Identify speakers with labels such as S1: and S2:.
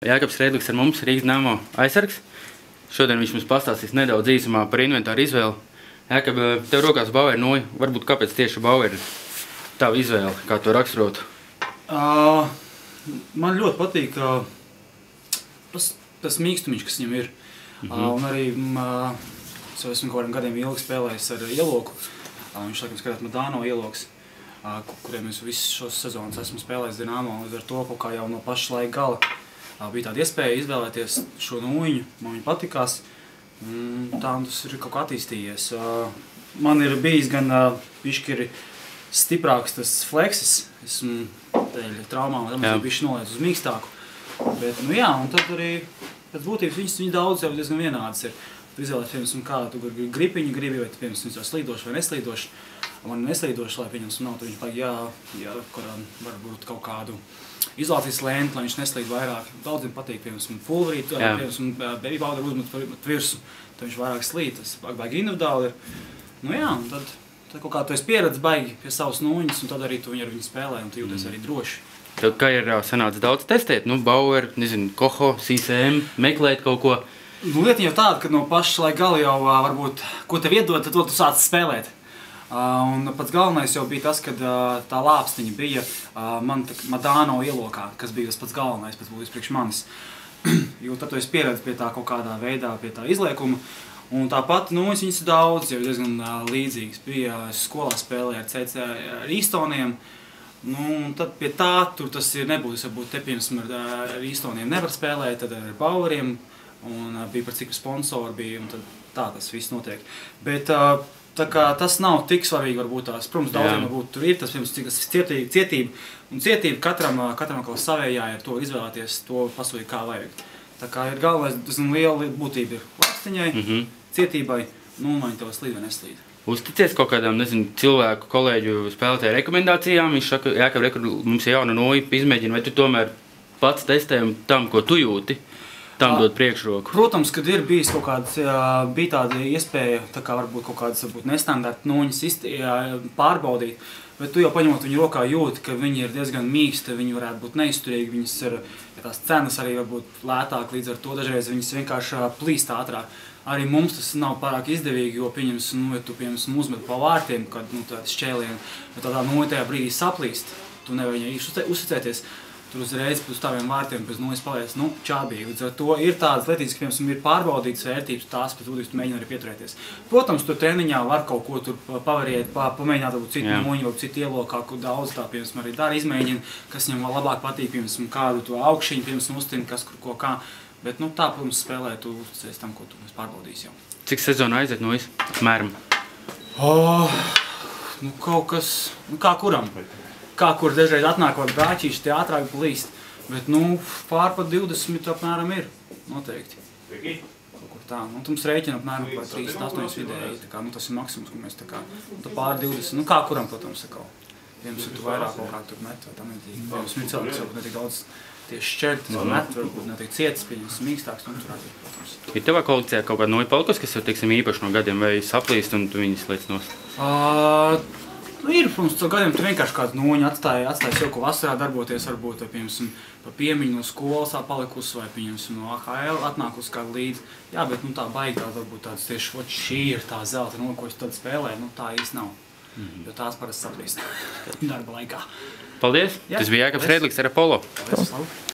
S1: Jākabs Redliks ar mums, Rīgas Dynamo aizsargs. Šodien viņš mums pastāstīs nedaudz īsumā par inventāru izvēli. Jākab, tev rokās Bauer Noja. Varbūt kāpēc tieši Bauer ir tava izvēle, kā to raksturotu?
S2: Man ļoti patīk tas mīkstumiņš, kas viņam ir. Un arī es esmu kaut kādiem gadiem ilgi spēlējis ar ieloku. Viņš laikam skatāt Madāno ieloks, kuriem es visus šos sezonas esmu spēlējis Dynamo. Līdz ar to kaut kā jau no paša laika gala bija tāda iespēja izvēlēties šo nūjiņu. Man viņa patikās. Tā tas ir kaut kā attīstījies. Man ir bijis gan bišķi ir stiprāks tas fleksis. Esmu dēļ traumām, bišķi nolaiz uz mīkstāku. Bet, nu jā, un tad arī pēc būtības viņas daudz jau diezgan vienādas ir. Tu izvēlēs, piemēram, kādu tu gripiņu gribi, vai tu, piemēram, viņus slīdoši vai neslīdoši. Man neslīdoši, lai viņam nav, tad viņš vajag varbūt kaut kādu izolācijas lenti, lai viņš neslīd vairāk. Daudziem patīk, piemēram, pulverīt, piemēram, baby powder uzmet virsu, tad viņš vairāk slīd. Tas baigi individuāli ir. Nu jā, un tad kaut kā tu esi pieredzi baigi pie savas nūjiņas, un tad arī tu viņu ar viņu spēlē, un tu jūties arī droši.
S1: Tev kā ir sanācis daudz testēt? Nu, Bauer, nezinu, Koho, CCM, meklēt kaut ko?
S2: Nu, lietiņa jau tāda, ka no paša laika gala jau varbūt, ko tev iedod, tad to tu sāc spēlēt. Un pats galvenais jau bija tas, kad tā lāpstiņa bija Madāno ielokā, kas bija tas pats galvenais, pēc būtības priekš manis. Jo tad tu esi pieredzi pie tā kaut kādā veidā, pie tā izliekuma. Un tāpat, nu, viņas ir daudz, jau diezgan līdzīgas. Bija skolā spēlēja ar CC ar Īstoniem. Nu, un tad pie tā tur tas ir nebūs, varbūt te piemēram ar Īstoniem nevar spēlēt, tad ar Baueriem. Un bija par cik sponsori bija, un tad tā tas viss notiek. Bet tā kā tas nav tik svarīgi varbūt tās, protams, daudziem varbūt tur ir tas, cik tas cietība. Un cietība katram kaut savējā ir to izvēlēties, to pasūtīt kā vajag. Tā kā ir galvenais, tas liela būtība ir lāpstiņai, cietībai, nu, un viņi tev slīd vai neslīd.
S1: Uzticies kaut kādām, nezinu, cilvēku, kolēģu spēlētāju rekomendācijām? Viņš saka, Jākab, mums ir jauna Noja, izmēģina, vai tu tomēr pats testē tam, ko tu jūti? Tam dod priekšroku.
S2: Protams, kad ir bijis kaut kāds, bija tāda iespēja, tā kā varbūt kaut kādas nestandarta nūjiņas pārbaudīt, bet tu jau paņemot viņu rokā jūti, ka viņi ir diezgan mīksti, viņi varētu būt neizturīgi, viņas ir, ja tās cenas arī varbūt lētāk, līdz ar to dažreiz viņas vienkārši plīst ātrāk. Arī mums tas nav pārāk izdevīgi, jo pieņems, nu, ja tu, piemēram, uzmet pa vārtiem, kad, nu, tādi šķēlieni, ja tādā nūja tajā brīdī saplīst, tu nevar viņai uzticēties. Tur uzreiz uz taviem vārtiem pēc nūjas paliec, nu, čābīgi. Līdz ar to ir tādas lietas, ka, piemēram, ir pārbaudītas vērtības, tās pēc būtības tu mēģini arī pieturēties. Protams, tur treniņā var kaut ko tur pavariet, pamēģināt varbūt citu nūjiņu, varbūt citu ielokā, kur daudz tā, piemēram, arī dara, izmēģina, kas viņam vēl labāk patīk, piemēram, kādu to augšiņu, piemēram, uztina, kas kur ko kā. Bet, nu, tā, protams, spēlē, tu uzticies tam, ko tu pārbaudīsi jau.
S1: Cik sezonu aiziet Nojas? Apmēram?
S2: Nu, kaut kas, nu, kā kuram. Kā kur dažreiz atnākot brāķīši, tie ātrāk plīst. Bet, nu, pār pa 20 apmēram ir, noteikti. Kaut kur tā. Nu, mums rēķina apmēram par 38 vidēji, tā kā, nu, tas ir maksimums, ko mēs tā kā, nu, pār 20, nu, kā kuram, protams, sakau. Piemēram, tu vairāk kaut kā tur met, vai tam nedīgi. Piemēram, ir cilvēks, varbūt netik daudz tieši šķert, met, varbūt netik cietas, pieņems mīkstāks, nu, tur atīt, protams.
S1: Ir tevā kolekcijā kaut kāda Noja palikusi, kas jau, teiksim, īpaši no gadiem vai saplīst un tu viņas liec nost?
S2: Nu, ir, protams, caur gadiem tu vienkārši kādu nūjiņu atstāji sev, ko vasarā darboties, varbūt, vai, piemēram, pa piemiņu no skolas palikusi, vai, piemēram, no AHL atnākusi kādu līdzi. Jā, bet, nu, tā baigi tā, varbūt tāds tieši, šī ir tā zelta nūja, ko es tad spēlēju, nu, tā īsti nav. Jo tās parasti saplīst darba laikā.
S1: Paldies! Tas bija Jākabs Redliks ar Apollo.
S2: Paldies, labi!